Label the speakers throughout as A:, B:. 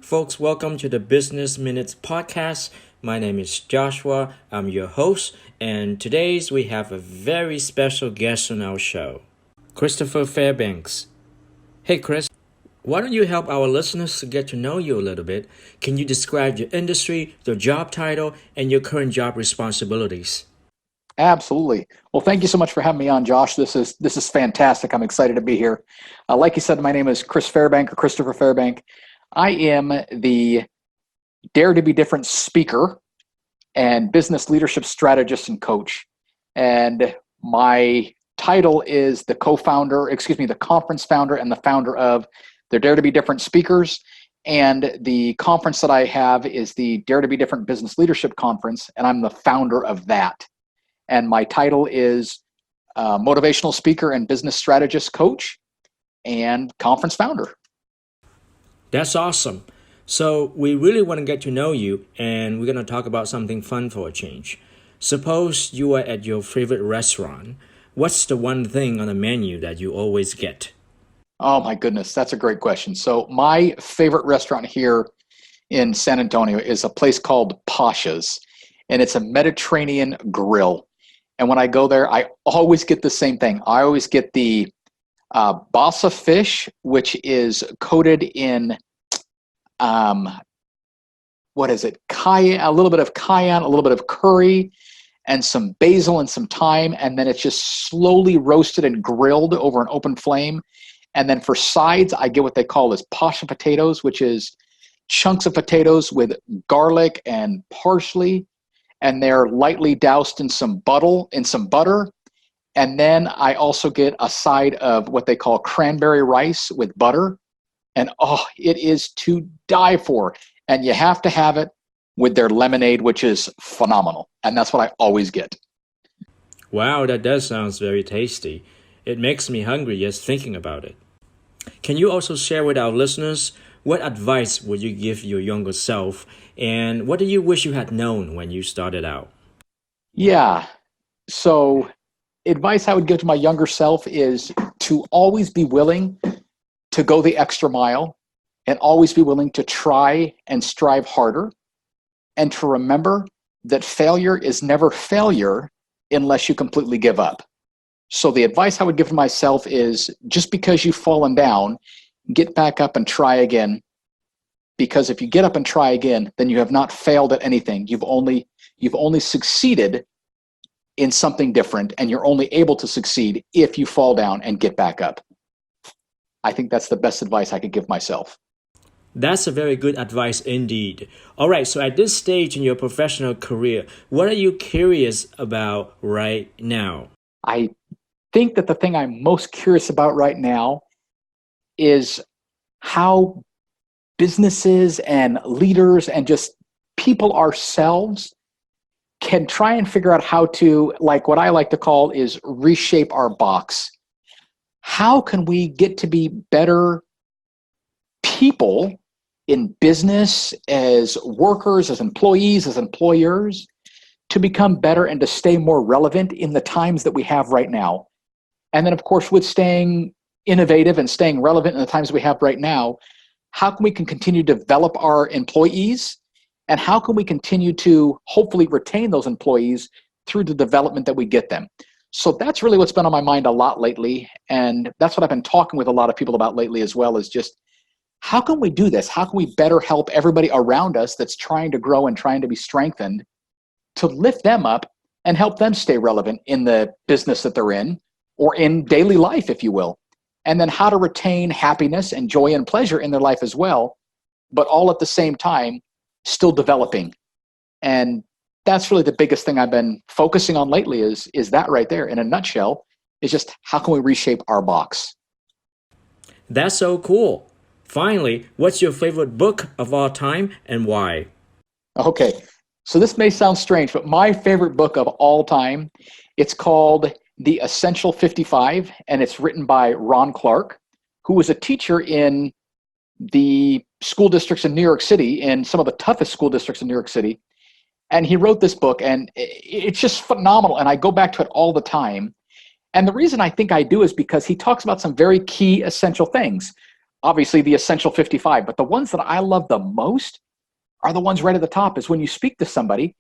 A: Folks, welcome to the Business Minutes podcast. My name is Joshua. I'm your host, and today we have a very special guest on our show, Christopher Fairbanks. Hey, Chris, why don't you help our listeners to get to know you a little bit? Can you describe your industry, your job title, and your current job responsibilities?
B: Absolutely. Well, thank you so much for having me on, Josh. This is fantastic. I'm excited to be here. Like you said, my name is Chris Fairbank or Christopher Fairbank. I am the Dare to Be Different speaker and business leadership strategist and coach. And my title is the conference founder and the founder of the Dare to Be Different speakers. And the conference that I have is the Dare to Be Different Business Leadership Conference, and I'm the founder of that. And my title is motivational speaker and business strategist coach and conference founder.
A: That's awesome. So we really want to get to know you, and we're going to talk about something fun for a change. Suppose you are at your favorite restaurant. What's the one thing on the menu that you always get?
B: Oh my goodness, that's a great question. So my favorite restaurant here in San Antonio is a place called Pasha's, and it's a Mediterranean grill. And when I go there, I always get the same thing. I always get the basa fish, which is coated in, cayenne, a little bit of cayenne, a little bit of curry, and some basil and some thyme. And then it's just slowly roasted and grilled over an open flame. And then for sides, I get what they call as pasha potatoes, which is chunks of potatoes with garlic and parsley. And they're lightly doused in some butter. And then I also get a side of what they call cranberry rice with butter. And it is to die for. And you have to have it with their lemonade, which is phenomenal. And that's what I always get.
A: Wow, that does sound very tasty. It makes me hungry just thinking about it. Can you also share with our listeners what advice would you give your younger self, and what do you wish you had known when you started out?
B: Yeah. So advice I would give to my younger self is to always be willing to go the extra mile and always be willing to try and strive harder, and to remember that failure is never failure unless you completely give up. So the advice I would give to myself is just because you've fallen down, get back up and try again. Because if you get up and try again, then you have not failed at anything. You've only succeeded in something different, and you're only able to succeed if you fall down and get back up. I think that's the best advice I could give myself.
A: That's a very good advice indeed. All right, so at this stage in your professional career, what are you curious about right now?
B: I think that the thing I'm most curious about right now is how businesses and leaders and just people ourselves can try and figure out how to, like what I like to call is reshape our box. How can we get to be better people in business, as workers, as employees, as employers, to become better and to stay more relevant in the times that we have right now? And then, of course, with staying innovative and staying relevant in the times we have right now, how can we continue to develop our employees, and how can we continue to hopefully retain those employees through the development that we get them? So that's really what's been on my mind a lot lately. And that's what I've been talking with a lot of people about lately as well, is just how can we do this? How can we better help everybody around us that's trying to grow and trying to be strengthened, to lift them up and help them stay relevant in the business that they're in, or in daily life, if you will. And then how to retain happiness and joy and pleasure in their life as well, but all at the same time, still developing. And that's really the biggest thing I've been focusing on lately is that right there in a nutshell, is just how can we reshape our box?
A: That's so cool. Finally, what's your favorite book of all time and why?
B: Okay, so this may sound strange, but my favorite book of all time, it's called The Essential 55, and it's written by Ron Clark, who was a teacher in the school districts in New York City, in some of the toughest school districts in New York City. And he wrote this book, and it's just phenomenal, and I go back to it all the time. And the reason I think I do is because he talks about some very key essential things. obviously the essential 55, but the ones that I love the most are the ones right at the top. Is when you speak to somebody,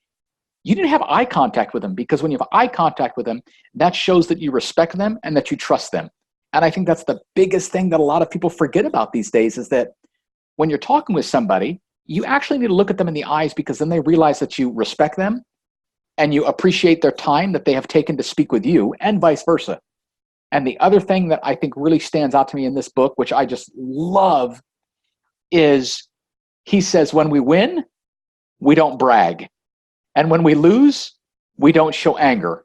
B: you didn't have eye contact with them, because when you have eye contact with them, that shows that you respect them and that you trust them. And I think that's the biggest thing that a lot of people forget about these days, is that when you're talking with somebody, you actually need to look at them in the eyes, because then they realize that you respect them and you appreciate their time that they have taken to speak with you, and vice versa. And the other thing that I think really stands out to me in this book, which I just love, is he says, when we win, we don't brag. And when we lose, we don't show anger.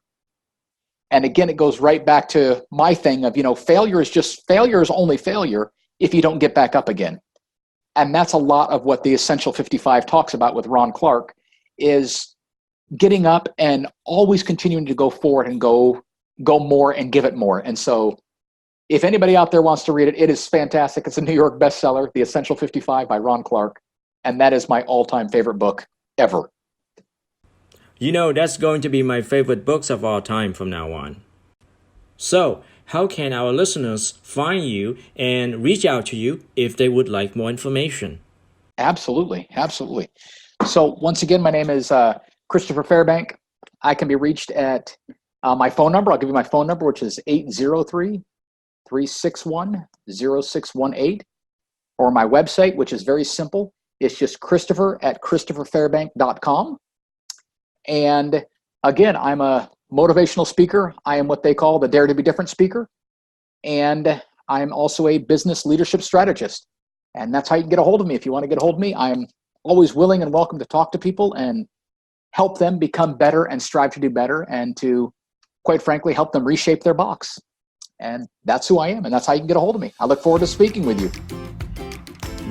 B: And again, it goes right back to my thing of, failure is only failure if you don't get back up again. And that's a lot of what the Essential 55 talks about with Ron Clark, is getting up and always continuing to go forward and go more and give it more. And so if anybody out there wants to read it, it is fantastic. It's a New York bestseller, The Essential 55 by Ron Clark. And that is my all-time favorite book ever.
A: That's going to be my favorite books of all time from now on. So, how can our listeners find you and reach out to you if they would like more information?
B: Absolutely. So once again, my name is Christopher Fairbank. I can be reached at my phone number. I'll give you my phone number, which is 803-361-0618. Or my website, which is very simple. It's just Christopher@ChristopherFairbank.com. And again, I'm a motivational speaker. I am what they call the Dare to Be Different speaker. And I'm also a business leadership strategist. And that's how you can get a hold of me. If you want to get a hold of me, I'm always willing and welcome to talk to people and help them become better and strive to do better, and to, quite frankly, help them reshape their box. And that's who I am, and that's how you can get a hold of me. I look forward to speaking with you.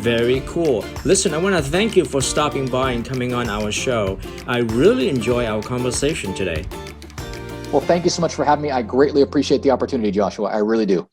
A: Very cool. Listen, I want to thank you for stopping by and coming on our show. I really enjoy our conversation today.
B: Well, thank you so much for having me. I greatly appreciate the opportunity, Joshua. I really do.